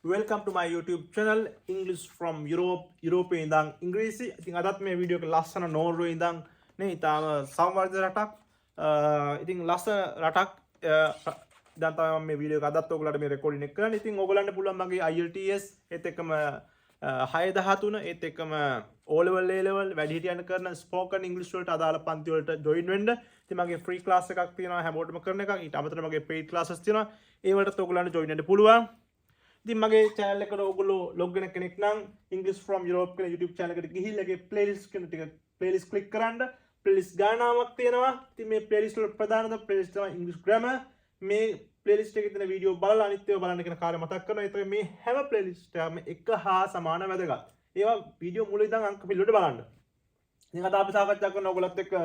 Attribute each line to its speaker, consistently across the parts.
Speaker 1: Welcome to my YouTube channel English from Europe. Europe ඉඳන් ඉංග්‍රීසි. ඉතින් අදත් මේ වීඩියෝ එක ලස්සන නෝර්වේ ඉඳන් නේ ඊටාම සංවර්ධන රටක්. ඉතින් ලස්සන රටක්. දැන් තමයි මම මේ වීඩියෝ එක අදත් ඔයගොල්ලන්ට මේ රෙකෝඩින් එක කරන්නේ. ඉතින් ඔයගොල්ලන්ට පුළුවන් මගේ IELTS ඒත් එක්කම 613 ඒත් එක්කම O level A level වැඩිහිටියන් කරන ස්පෝකන් ඉංග්‍රීසි වලට අදාළ පන්ති වලට ජොයින් වෙන්න. ඉතින් මගේ ෆ්‍රී ක්ලාස් එකක් තියෙනවා හැමෝටම කරන එකක්. ඊට අමතරව මගේ පේඩ් ක්ලාසස් තියෙනවා. ඒ වලටත් ඔයගොල්ලන්ට ජොයින් වෙන්න පුළුවන්. ඉතින් මගේ channel එකට ඔයගොල්ලෝ log වෙන කෙනෙක් නම් English from Europe කියන YouTube channel එකට ගිහිල්ලා ඒකේ playlist කියන ටික playlist click කරන්න. playlist ගානාවක් තියෙනවා. ඉතින් මේ playlist වල ප්‍රධානම playlist තමයි English grammar. මේ playlist එකේ තියෙන වීඩියෝ බලලා අනිත් ඒවා බලන්න කියන කාර්ය මතක් කරනවා. ඒත් මේ හැම playlist එකම එක හා සමාන වැදගත්. ඒවා වීඩියෝ මුල ඉඳන් අංක පිළිවෙලට බලන්න. ඉතින් අද අපි සාකච්ඡා කරන ඔයගොල්ලොත් එක්ක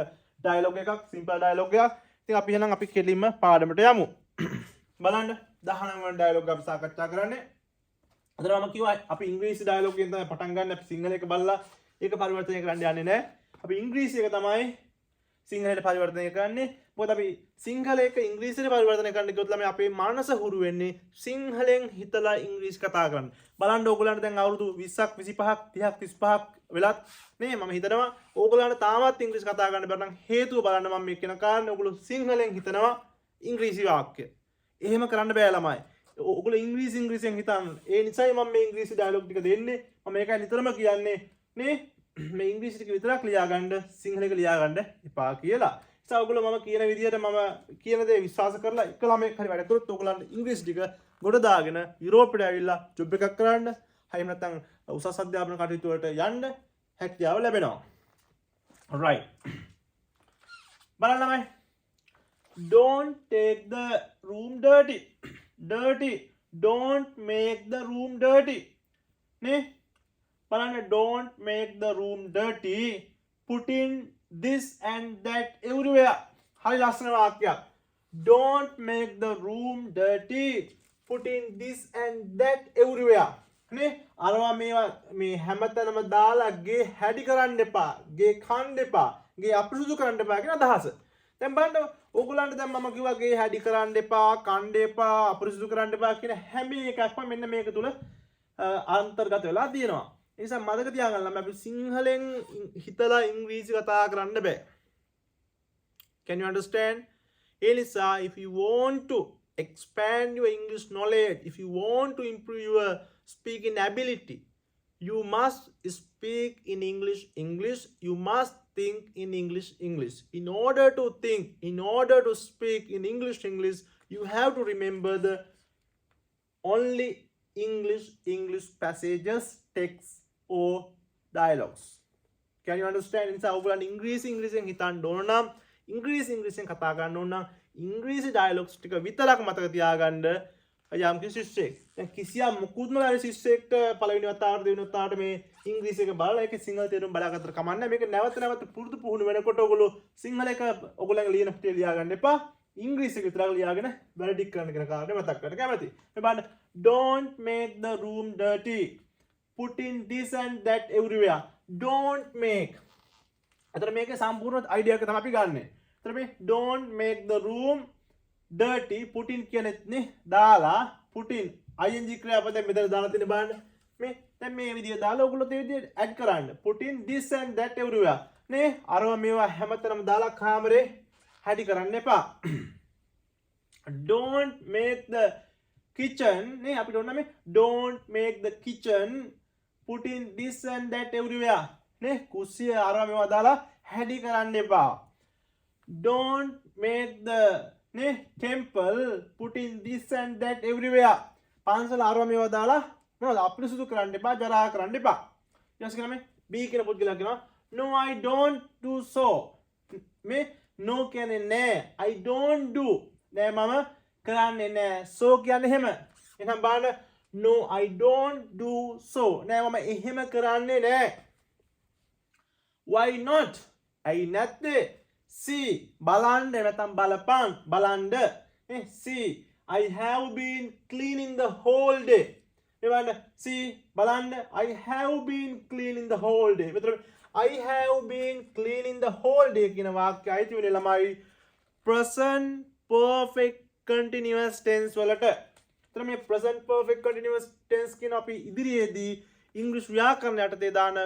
Speaker 1: dialogue එකක්, simple dialogue එකක්. ඉතින් අපි එහෙනම් අපි කෙලින්ම පාඩමට යමු. බලන්න 19 වෙනි ඩයලොග් අපි සාකච්ඡා කරන්නේ. අද මම කිව්වා අපි ඉංග්‍රීසි ඩයලොග් එකෙන් තමයි පටන් ගන්න. අපි සිංහල එක බලලා ඒක පරිවර්තනය කරන්න යන්නේ නැහැ. අපි ඉංග්‍රීසි එක තමයි සිංහලට පරිවර්තනය කරන්නේ. මොකද අපි සිංහල එක ඉංග්‍රීසියට පරිවර්තනය කරන්න ගියොත් ළමයි අපේ මනස හුරු වෙන්නේ සිංහලෙන් හිතලා ඉංග්‍රීසි කතා කරන්න. බලන්න ඕගොල්ලන්ට දැන් අවුරුදු 20ක් 25ක් 30ක් 35ක් වෙලත් නේ මම හිතනවා ඕගොල්ලන්ට තාමත් ඉංග්‍රීසි කතා කරන්න බැරි නම් හේතුව බලන්න මම මේ කියන කාරණේ ඕගොල්ලෝ සිංහලෙන් හිතනවා ඉංග්‍රීසි වාක්‍ය. එහෙම කරන්න බෑ ළමයි. ඔයගොල්ලෝ ඉංග්‍රීසියෙන් හිතන්න. ඒ නිසායි මම මේ ඉංග්‍රීසි ඩයලොග් ටික දෙන්නේ. මම මේකයි නිතරම කියන්නේ නේ මේ ඉංග්‍රීසි ටික විතරක් ලියා ගන්න සිංහල එක ලියා ගන්න එපා කියලා. ඒ නිසා ඔයගොල්ලෝ මම කියන විදිහට මම කියන දේ විශ්වාස කරලා එක ළමෙක් හරි වැඩ කරොත් ඔයගොල්ලන්ට ඉංග්‍රීසි ටික ගොඩ දාගෙන යුරෝපෙට ඇවිල්ලා ජොබ් එකක් කරන්න, එහෙම නැත්නම් උසස් අධ්‍යාපන කටයුතු වලට යන්න හැකියාව ලැබෙනවා. right. බලන්න ළමයි. Don't take the room dirty. Dirty. Don't make the room dirty. Ne? Balana, don't make the room dirty. Put in this and that everywhere. Hari lasana vakya. Don't make the room dirty. Put in this and that everywhere. Ne? Arwa me හැමතැනම දාලා ගේ හැඩි කරන්න එපා. ගේ කන්න එපා. ගේ අපිරිසුදු කරන්න එපා කියන අදහස. දැන් බලන්න ඕගොල්ලන්ට දැන් මම කිව්වා ගේ හැඩි කරන්න එපා, කන්න එපා, අපිරිසුදු කරන්න එපා කියන හැම එකක්ම මෙන්න මේක තුල අන්තර්ගත වෙලා තියෙනවා. ඒ නිසා මතක තියාගන්න අපි සිංහලෙන් හිතලා ඉංග්‍රීසි කතා කරන්න බෑ. Can you understand? ඒ නිසා if you want to expand your English knowledge, if you want to improve your speaking ability, you must speak in English. You must think in English. In order to think, in order to speak in English, you have to remember the only English passages, texts or dialogues. Can you understand? In ඔයගොල්ලන් ඉංග්‍රීසියෙන් හිතන්න ඕන නම් ඉංග්‍රීසියෙන් කතා කරන්න ඕන නම් ඉංග්‍රීසි dialogues ටික විතරක් මතක තියාගන්න යම් කිසි ශිෂ්‍යයෙක්. දැන් කිසියම් මුකුත්ම නැති ශිෂ්‍යයෙක්ට පළවෙනි වතාවට දෙවෙනි වතාවට මේ ඉංග්‍රීසි එක බලලා ඒකේ සිංහල තේරුම් බලාගත්තට කමක් නැහැ. මේක නැවත පුරුදු පුහුණු වෙනකොට ඔයගොල්ලෝ සිංහල එක ඔයගොල්ලන්ගේ ලියන පිටේ ලියා ගන්න එපා. ඉංග්‍රීසි එක විතරක් ලියාගෙන වැඩ ටික කරන්න කියන කාරණේ මතක් කරගන්න කැමතියි. මේ බලන්න don't make the room dirty. Put in this and that everywhere. Don't make. අතන මේකේ සම්පූර්ණ අයිඩියා එක තමයි අපි ගන්නෙ. අතන මේ don't make the room dirty. Put in කියනෙත් නේ දාලා put in ing ක්‍රියාපදයෙන් මෙතන දාලා තියෙන බලන්න. මේ දැන් මේ විදිය දාලා ඔයගොල්ලෝ මේ විදියට ඇඩ් කරන්න. Put in this and that everywhere. නේ අරව මේවා හැමතැනම දාලා කාමරේ හැඩි කරන්න එපා. Don't make the kitchen නේ අපිට ඕන මේ don't make the kitchen. Put in this and that everywhere. නේ කුස්සිය අරව මේවා දාලා හැඩි කරන්න එපා. Don't make the නේ temple. Put in this and that everywhere. පන්සල අරව මේවා දාලා මොනවද අපිරිසුදු කරන්න එපා, ජරා කරන්න එපා. ඊට පස්සේ මේ B කියන පුද්ගලයා කියනවා no I don't do so. මේ no කියන්නේ නෑ. I don't do. නෑ මම කරන්නේ නෑ. so කියන්නේ එහෙම. එහෙනම් බලන්න no I don't do so. නෑ මම එහෙම කරන්නේ නෑ. why not? ඇයි නැත්තේ? see බලන්න නැත්නම් බලපං බලන්න. see I have been cleaning the whole day. එවන්න see බලන්න I have been cleaning the whole day. මෙතන I have been cleaning the whole day කියන වාක්‍යය අයිති වෙන්නේ ළමයි present perfect continuous tense වලට. එතන මේ present perfect continuous tense කියන අපි ඉදිරියේදී ඉංග්‍රීසි ව්‍යාකරණ යටතේ දාන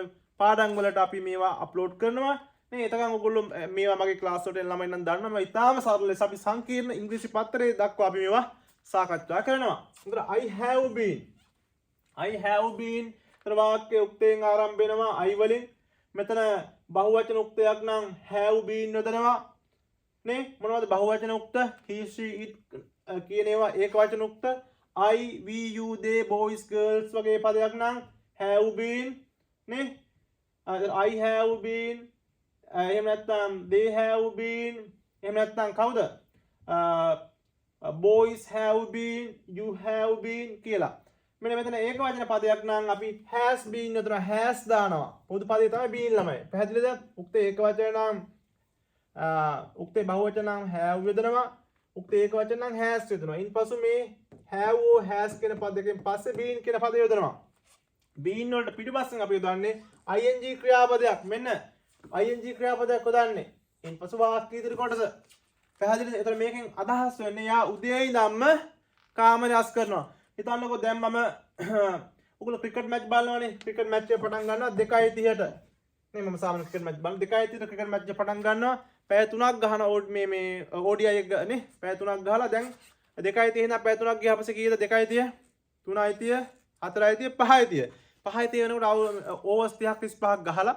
Speaker 1: පාඩම් වලට අපි මේවා අප්ලෝඩ් කරනවා නේ. එතකන් ඔයගොල්ලෝ මේවා මගේ ක්ලාස් වලට ළමයි නම් දන්නවා. මම ඉතාලම සරල ලෙස අපි සංකීර්ණ ඉංග්‍රීසි පත්‍රයේ දක්වා අපි මේවා සාකච්ඡා කරනවා. උතර I have been තර වාක්‍ය උක්තයෙන් ආරම්භ වෙනවා I වලින්. මෙතන බහුවචන උක්තයක් නම් have been යොදනවා නේ. මොනවද බහුවචන උක්ත? he she it කියන ඒවා ඒක වචන උක්ත. I we you they boys girls වගේ පදයක් නම් have been නේ. I have been එහෙම නැත්නම් they have been එහෙම නැත්නම් කවුද? boys have been you have been කියලා. මෙන්න මෙතන ඒක වචන පදයක් නම් අපි has been යොදන has දානවා. පොදු පදේ තමයි been ළමයි. පැහැදිලිද? උක්තේ ඒක වචන නම් උක්තේ බහුවචන නම් have යොදනවා. උක්තේ ඒක වචන නම් has යොදනවා. ඉන්පසු මේ have or has කියන පදයෙන් පස්සේ been කියන පදය යොදනවා. been වලට පිටිපස්සෙන් අපි යොදන්නේ ing ක්‍රියාපදයක්. මෙන්න ing ක්‍රියාපදයක් යොදන්නේ. ඉන්පසු වාක්‍ය ඉදිරි කොටස. පැහැදිලිද? එතන මේකෙන් අදහස් වෙන්නේ යා උදේ ඉඳන්ම කාමරය අස් කරනවා. හිතන්නකෝ දැන් මම ඔයගොල්ලෝ ක්‍රිකට් මැච් බලනවානේ. ක්‍රිකට් මැච් එක පටන් ගන්නවා 2:30ට. නේ මම සාමාන්‍ය ක්‍රිකට් මැච් බලන 2:30ට ක්‍රිකට් මැච් එක පටන් ගන්නවා. පැය 3ක් ගහන මේ ODI එක නේ. පැය 3ක් ගහලා දැන් 2:30 ඉඳන් පැය 3ක් ගියා පස්සේ කීයද 2:30 3:30 4:30 5:30 5:30 වෙනකොට ඕවර්ස් 30ක් 35ක් ගහලා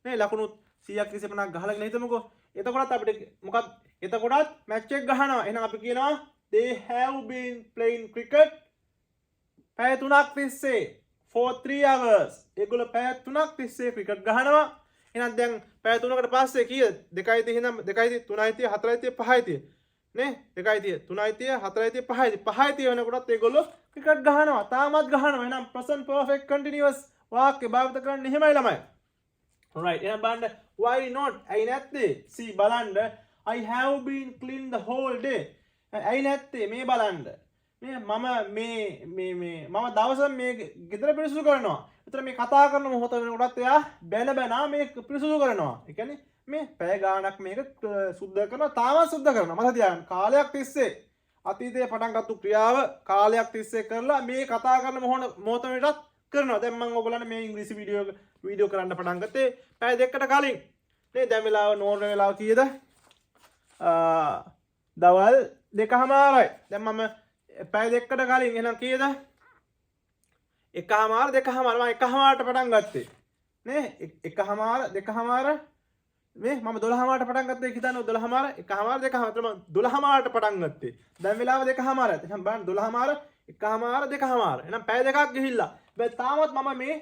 Speaker 1: නේ ලකුණු 100ක් 150ක් ගහලාගෙන හිටමුකෝ. එතකොටත් අපිට මොකක්ද? එතකොටත් මැච් එක ගහනවා. එහෙනම් අපි කියනවා they have been playing cricket පැය 3ක් තිස්සේ for 3 hours. ඒගොල්ලෝ පැය 3ක් තිස්සේ ක්‍රිකට් ගහනවා. එහෙනම් දැන් පැය 3කට පස්සේ කීයද? 2:30 ඉඳන් 2:30 3:30 4:30 5:30 නේ 2:30 3:30 4:30 5:30 5:30 වෙනකොටත් ඒගොල්ලෝ ක්‍රිකට් ගහනවා. තාමත් ගහනවා. එහෙනම් present perfect continuous වාක්‍ය භාවිත කරන්නේ එහෙමයි ළමයි. alright එහෙනම් බලන්න why not ඇයි නැත්තේ? see බලන්න I have been clean the whole day. ඇයි නැත්තේ මේ බලන්න. මේ මම දවසම මේ ගෙදර පිරිසිදු කරනවා. ඒතර මේ කතා කරන මොහොත වෙනකොටත් එයා බැන මේ පිරිසිදු කරනවා. ඒ කියන්නේ මේ පැය ගාණක් මේක සුද්ධ කරනවා. තාමත් සුද්ධ කරනවා. මතක තියාගන්න. කාලයක් තිස්සේ අතීතයේ පටන් ගත්ත ක්‍රියාව කාලයක් තිස්සේ කරලා මේ කතා කරන මොහොත වෙනටත් කරනවා. දැන් මම ඔයගොල්ලන්ට මේ ඉංග්‍රීසි වීඩියෝ කරන්න පටන් ගත්තේ පැය දෙකකට කලින්. නේ දැන් වෙලාව නෝර්වේ වෙලාව කීයද? දවල් 2:00යි. දැන් මම පැය දෙකකට කලින් එහෙනම් කීයද? 1:00 2:00 මම 1:00ට පටන් ගත්තේ නේ 1:00 2:00 මේ මම 12:00ට පටන් ගත්තේ හිතන්නේ 12:00 1:00 2:00 මම 12:00ට පටන් ගත්තේ. දැන් වෙලාව 2:00යි. එහෙනම් බලන්න 12:00 1:00 2:00 එහෙනම් පැය දෙකක් ගිහිල්ලා. බෑ තාමත් මම මේ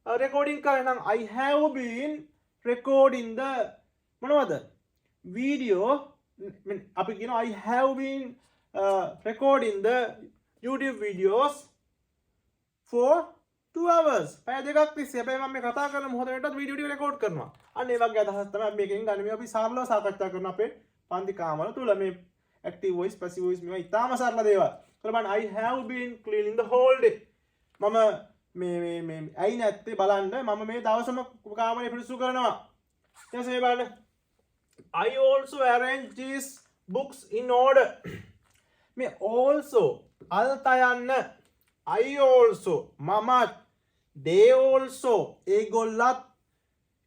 Speaker 1: රෙකෝඩින් කරේ. නම් I have been recording the මොනවද? video අපි කියනවා I have been recording the YouTube videos for 2 hours. පැය දෙකක් තිස්සේ. හැබැයි මම මේ කතා කරන මොහොත වෙනටත් වීඩියෝ ටික රෙකෝඩ් කරනවා. අන්න ඒ වගේ අදහස් තමයි මේකෙන් ගන්න. මේ අපි සරලව සාකච්ඡා කරන අපේ පන්ති කාමර තුල මේ active voice passive voice මේවා ඉතාම සරල දේවල්. බලන්න I have been cleaning the whole day. මම මේ ඇයි නැත්තේ බලන්න මම මේ දවසම කාමරේ පිරිසිදු කරනවා. ඊට පස්සේ බලන්න I also arrange these books in order. මේ also අල්තයන්න I also මමත් they also ඒගොල්ලත්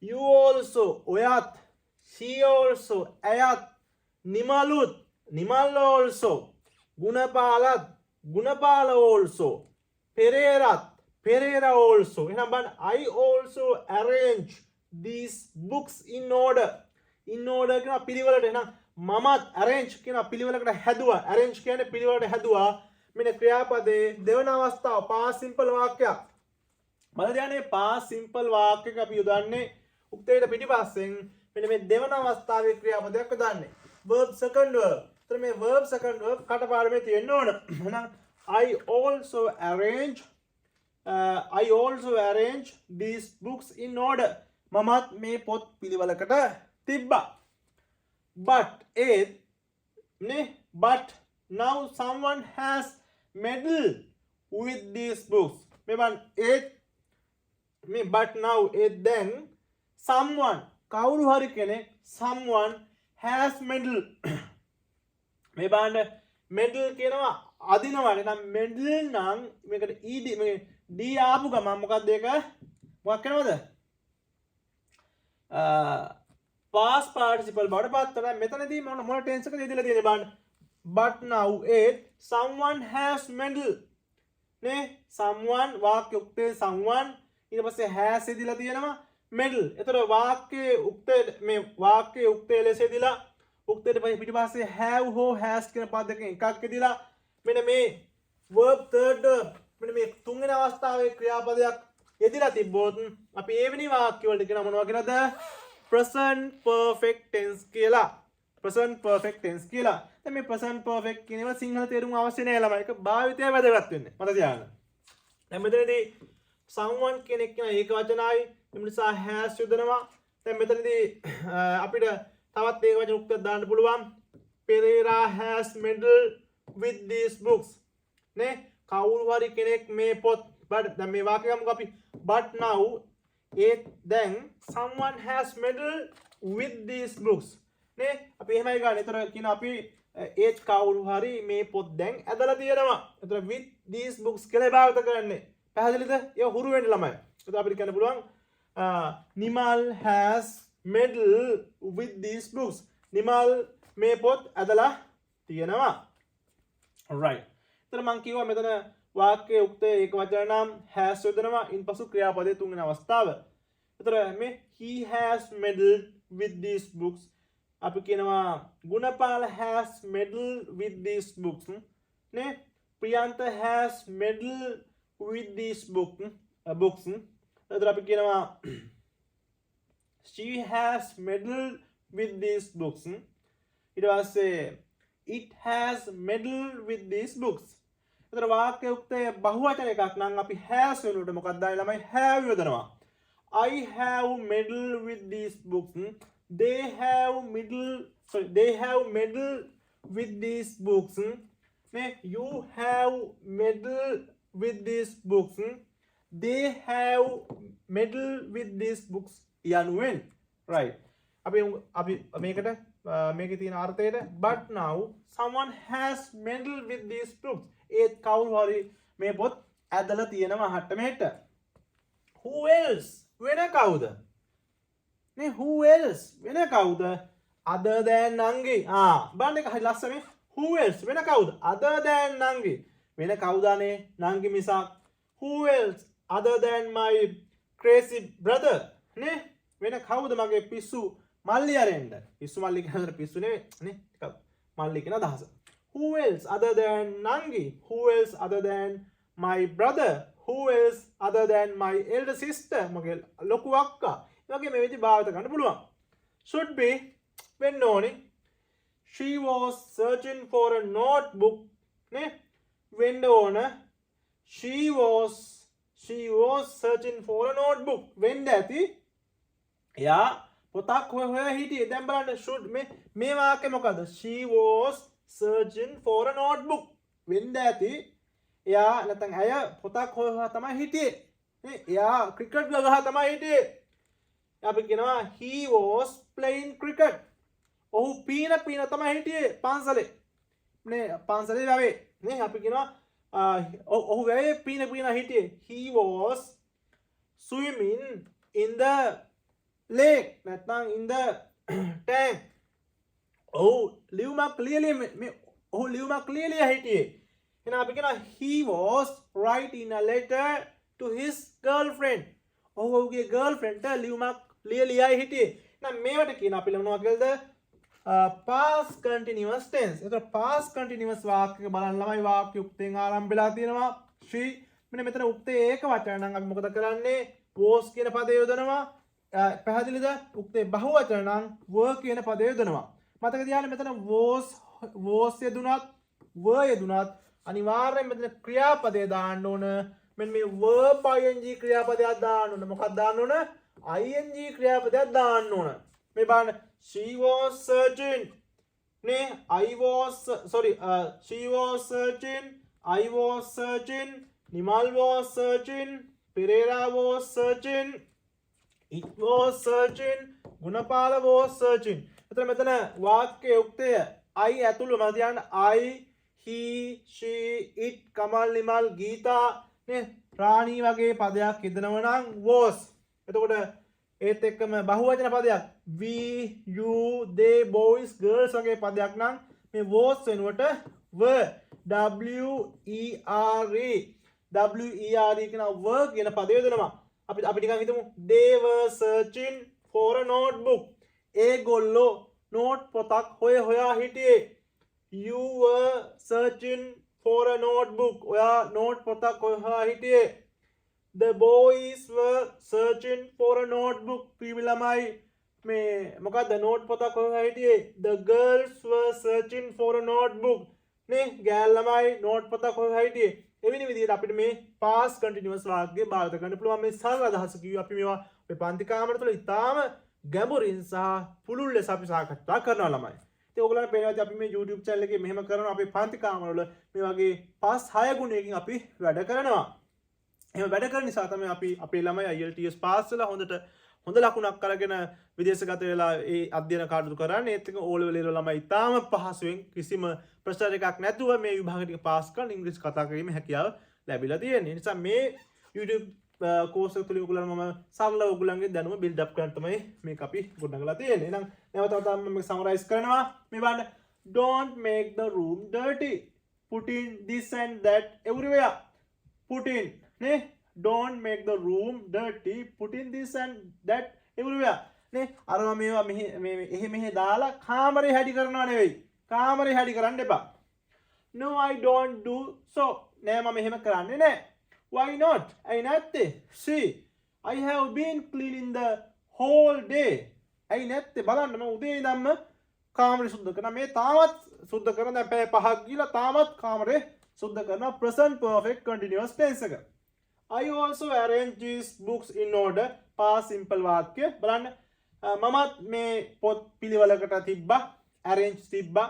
Speaker 1: you also ඔයත් she also ඇයත් නිමලුත් Nimal also ගුණපාලත් Gunapala also පෙරේරත් Perera also. එහෙනම් බලන්න I also arrange these books in order. in order කියන පිළිවෙලට. එහෙනම් මමත් arrange කියන පිළිවෙලකට හැදුවා. arrange කියන්නේ පිළිවෙලට හැදුවා. මෙන්න ක්‍රියාපදේ දෙවන අවස්ථාව past simple වාක්‍යයක්. බලන්න යන්නේ past simple වාක්‍යයක අපි යොදන්නේ උක්තයට පිටිපස්සෙන් මෙන්න මේ දෙවන අවස්ථාවේ ක්‍රියාපදයක් යොදන්නේ. verb second verb. ඒතර මේ verb second verb කටපාඩමේ තියෙන්න ඕන. එහෙනම් I also arrange these books in order. මමත් මේ පොත් පිළිවෙලකට තිබ්බා. but now someone has meddled with these books. but now then someone කවුරු හරි කෙනෙක් someone has meddled මේ බලන්න medal කියනවා අදිනවා නම් medal නම් මේකට ed මේ d ආපු ගමන් මොකක්ද ඒක මොකක් වෙනවද past participle බවට පත් වෙනවා මෙතනදී මොන tense එකද දීලා තියෙන්නේ බලන්න but now it someone has medal නේ someone වාක්‍ය උක්තේ someone ඊට පස්සේ has දීලා තියෙනවා medal එතකොට වාක්‍යයේ උක්තේ මේ වාක්‍යයේ උක්තේ ලෙස දීලා උක්තේට පිටිපස්සේ have හෝ has කියන පද දෙකෙන් එකක් දීලා මෙන්න මේ verb third මෙන්න මේ තුන්වෙනි අවස්ථාවේ ක්‍රියාපදයක් යෙදিলা තිබ්බොත් අපි ඒ වෙනි වාක්‍ය වලට කියන මොනවා කියලාද present perfect tense කියලා present perfect tense කියලා දැන් මේ present perfect කියන ඒවා සිංහල තේරුම් අවශ්‍ය නැහැ ළමයි ඒක භාවිතය වැදගත් වෙන්නේ මත තියාගන්න දැන් මෙතනදී someone කියන එක කියන ඒක වචනයි ඒ නිසා has යොදනවා දැන් මෙතනදී අපිට තවත් ඒක වචන උක්තයක් දාන්න පුළුවන් Pereira has medal with these books නේ කවුරු හරි කෙනෙක් මේ පොත් but දැන් මේ වාක්‍යය ගමුකෝ අපි but now it then someone has medal with these books නේ අපි එහෙමයි ගන්න. ඒතර කියන අපි ඒත් කවුරු හරි මේ පොත් දැන් ඇදලා තියෙනවා. ඒතර with these books කියලා භාවිත කරන්නේ. පැහැදිලිද? ඒක හුරු වෙන්න ළමයි. ඒතර අපිට කියන්න පුළුවන් Nimal has medal with these books. Nimal මේ පොත් ඇදලා තියෙනවා. right. ඒතර මම කිව්වා මෙතන වාක්‍යයේ උක්තේ ඒක වචන නම් has යොදනවා ඉන්පසු ක්‍රියාපදයේ තුන්වෙනි අවස්ථාව. ඒතර මේ he has medal with these books අපි කියනවා Gunapala has medal with these books නේ Priyantha has medal with these books ඒතර අපි කියනවා she has medal with these books ඊට පස්සේ it has medal with these books ඒතර වාක්‍ය උක්තේ බහුවචන එකක් නම් අපි has වෙනුවට මොකක්ද දාන්නේ ළමයි have යොදනවා I have medal with these books they have medal with these books you have medal with these books they have medal with these books යනුවෙන් right අපි මේකට මේකේ තියෙන අර්ථයට but now someone has medal with these books ඒත් කවුරු හරි මේ පොත් ඇදලා තියෙනවා හට්ට මෙහෙට who else වෙන කවුද නේ who else වෙන කවුද other than නංගි බලන්න එක හරි ලස්සනේ who else වෙන කවුද other than නංගි වෙන කවුදානේ නංගි මිසක් who else other than my crazy brother නේ වෙන කවුද මගේ පිස්සු මල්ලි අරෙන්ද පිස්සු මල්ලි කියන පිස්සු නෙවෙයි නේ ටිකක් මල්ලි කියන අදහස who else other than නංගි who else other than my brother who else other than my elder sister මගේ ලොකු අක්කා ඒ වගේ මේ විදිහට භාවිත කරන්න පුළුවන් should be වෙන්න ඕනේ she was searching for a notebook නේ වෙන්න ඕන she was searching for a notebook වෙන්න ඇති එයා පොතක් හොය හිටියේ දැන් බලන්න should මේ වාක්‍යය මොකද්ද she was searching for a notebook වෙන්න ඇති එයා නැත්නම් ඇය පොතක් හොයලා තමයි හිටියේ නේ එයා ක්‍රිකට් ගහලා තමයි හිටියේ අපි කියනවා he was playing cricket ඔහු පීන තමයි හිටියේ පන්සලේ නේ පන්සලේ වැවේ නේ අපි කියනවා ඔහු වැවේ පීන හිටියේ he was swimming in the lake නැත්නම් in the tank ඔහු ලියුමක් ලියලිය හිටියේ එහෙනම් අපි කියනවා he was writing a letter to his girlfriend ඔහුගේ girlfriend ට ලියුමක් ලියලියයි හිටියේ එහෙනම් මේවට කියන අපි මොනවද කියලාද past continuous tense එතකොට past continuous වාක්‍යක බලන්න ළමයි වාක්‍ය උක්තෙන් ආරම්භ වෙලා තියෙනවා she මෙන්න මෙතන උක්තේ ඒක වචන නම් අපි මොකද කරන්නේ was කියන පදේ යොදනවා පැහැදිලිද උක්තේ බහුවචන නම් were කියන පදේ යොදනවා මතක තියාගන්න මෙතන was යෙදුනත් were යෙදුනත් අනිවාර්යයෙන් මෙතන ක්‍රියාපදේ දාන්න ඕන මෙන්න මේ verb ing ක්‍රියාපදයක් දාන්න ඕන මොකක්ද දාන්න ඕන ing ක්‍රියාපදයක් දාන්න ඕන මේ බලන්න she was searching නේ she was searching I was searching Nimal was searching Pereira was searching it was searching Gunapala was searching එතන මෙතන වාක්‍යයේ උක්තය I ඇතුළු මම තියන්න I he she it kamal nimal geeta නේ රාණී වගේ පදයක් යෙදෙනවා නම් was එතකොට ඒත් එක්කම බහුවචන පදයක් we you they boys girls වගේ පදයක් නම් මේ was වෙනුවට were w e r e කියන were කියන පදය යොදනවා අපි නිකන් හිතමු they were searching for a notebook ඒගොල්ලෝ නෝට් පොතක් හොයා හිටියේ you were searching for a notebook ඔයා නෝට් පොතක් හොයා හිටියේ the boys were searching for a notebook පිරිමි ළමයි මේ මොකද්ද නෝට් පොතක් හොයා හිටියේ the girls were searching for a notebook නේ ගෑල් ළමයි නෝට් පොතක් හොයා හිටියේ එවැනි විදිහට අපිට මේ past continuous වාක්‍ය භාවිත කරන්න පුළුවන් මේ සරල අදහස කිව්වේ අපි මේවා අපේ පන්ති කාමර තුළ ඉතාම ගැඹුරින් සහ පුළුල් ලෙස අපි සාකච්ඡා කරනවා ළමයි. ඉතින් ඔයගොල්ලන්ට පේනවා අපි මේ YouTube channel එකේ මෙහෙම කරනවා අපේ පන්ති කාමර වල මේ වගේ 5-6 ගුණයකින් අපි වැඩ කරනවා. එහෙම වැඩ කරන නිසා තමයි අපි අපේ ළමයි IELTS පාස් වෙලා හොඳ ලකුණක් අරගෙන විදේශගත වෙලා ඒ අධ්‍යයන කාර්යතු කරන්නේ. ඒත් එක O level වල ළමයි ඉතාම පහසුවෙන් කිසිම ප්‍රශ්න එකක් නැතුව මේ විභාග ටික පාස් කරලා ඉංග්‍රීසි කතා කිරීමේ හැකියාව ලැබිලා තියෙනවා. ඒ නිසා මේ YouTube කෝස් එක තුලින් ඔයගොල්ලන්ට මම සරල ඔයගොල්ලන්ගේ දැනුම බිල්ඩ් අප් කරන්න තමයි මේක අපි ගොඩනගලා තියෙන්නේ. එහෙනම් නැවත මම මේක සමරයිස් කරනවා. මේ බලන්න don't make the room dirty. Put in this and that everywhere. Put in නේ don't make the room dirty. Put in this and that everywhere. නේ අරවා මේවා මෙහෙ දාලා කාමරේ හැඩි කරනවා නෙවෙයි. කාමරේ හැඩි කරන්න එපා. No I don't do so. නෑ මම එහෙම කරන්නේ නෑ. Why not? ඇයි නැත්තේ? See, I have been cleaning the whole day. ඇයි නැත්තේ? බලන්න මම උදේ ඉඳන්ම කාමරේ සුද්ධ කරනවා. මේ තාමත් සුද්ධ කරන දැන් පැය 5ක් ගිහලා තාමත් කාමරේ සුද්ධ කරනවා. Present perfect continuous tense එක. I also arrange these books in order. past simple වාක්‍ය බලන්න මමත් මේ පොත් පිළිවෙලකට තිබ්බා. arrange තිබ්බා.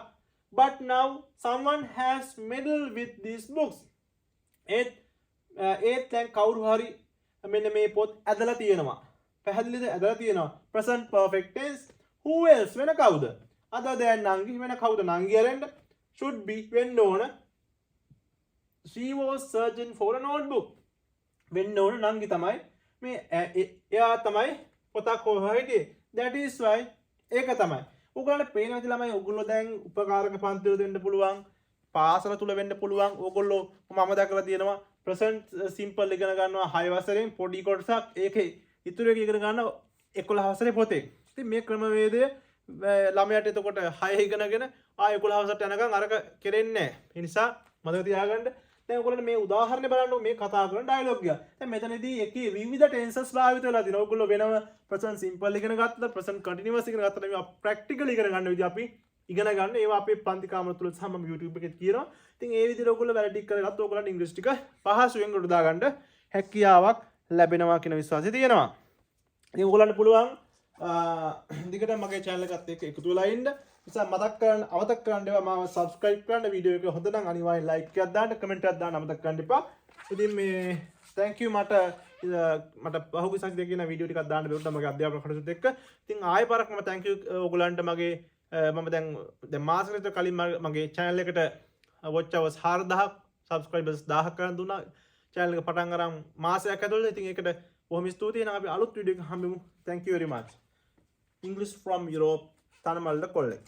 Speaker 1: But now someone has meddled with these books. ඒත් දැන් කවුරු හරි මෙන්න මේ පොත් ඇදලා තියෙනවා. පැහැදිලිද? ඇදලා තියෙනවා. present perfect tense. Who else? වෙන කවුද? other than නංගි වෙන කවුද? නංගි අරෙන්න should be වෙන්න ඕන. She was searching for a notebook. වෙන්න ඕන නංගි තමයි. මේ එයා තමයි පොතක් හොයා හිටියේ. that is why ඒක තමයි. ඔයගොල්ලන්ට පේනවාද ළමයි ඔයගොල්ලෝ දැන් උපකාරක පන්තිවල දෙන්න පුළුවන්. පාසල තුල වෙන්න පුළුවන්. ඕගොල්ලෝ මම දැකලා තියෙනවා present simple ඉගෙන ගන්නවා 6 වසරෙන් පොඩි කොටසක් ඒකේ ඉතුරු එක ඉගෙන ගන්නවා 11 වසරේ පොතේ. ඉතින් මේ ක්‍රමවේදය ළමයාට එතකොට 6 ඉගෙනගෙන ආය 11 වසරට යනකම් අරක කෙරෙන්නේ නැහැ. ඒ නිසා මතක තියාගන්න. දැන් ඔයගොල්ලෝ මේ උදාහරණය බලන්න මේ කතා කරන ඩයලොග් එක. දැන් මෙතනදී එකේ විවිධ ටෙන්සස් භාවිත වෙලා තියෙනවා. ඔයගොල්ලෝ වෙනම present simple ඉගෙන ගත්තා, present continuous ඉගෙන ගත්තා. මේවා ප්‍රැක්ටිකල් ඉගෙන ගන්න විදිහ අපි ඉගෙන ගන්න ඒවා අපේ පන්ති කාමර තුල සහ මම YouTube එකේ කියනවා. ඉතින් ඒ විදිහට ඔයගොල්ලෝ වැඩ ටික කරගත්ත ඔයගොල්ලන්ට ඉංග්‍රීසි ටික පහසුවෙන් ගොඩ දාගන්න හැකියාවක් ලැබෙනවා කියන විශ්වාසය තියෙනවා. ඉතින් ඔයගොල්ලන්ට පුළුවන් දිගට මගේ channel එකත් එක්ක එකතු වෙලා ඉන්න. නිසා අමතක කරන්න එපා මාව subscribe කරන්න. වීඩියෝ එක හොඳ නම් අනිවාර්යෙන් like එකක් දාන්න, comment එකක් දාන්න අමතක කරන්න එපා. ඉතින් මේ thank you මට පහුගිය සතියේ කියන වීඩියෝ ටිකක් දාන්න බැරුණා මගේ අධ්‍යාපන කටයුතුත් එක්ක. ඉතින් ආයෙ පාරක් මම thank you ඔයගොල්ලන්ට මගේ මම දැන් මාසෙකට කලින් මගේ channel එකට watch hours 4000ක් subscribers 1000ක් කරන් දුන්නා. channel එක පටන් අරන් මාසයක් ඇතුළත. ඉතින් ඒකට බොහොම ස්තුතියි. එහෙනම් අපි අලුත් වීඩියෝ එකක් හම්බෙමු. Thank you very much. English from Europe තනමල්ල කොල්ලෙක්.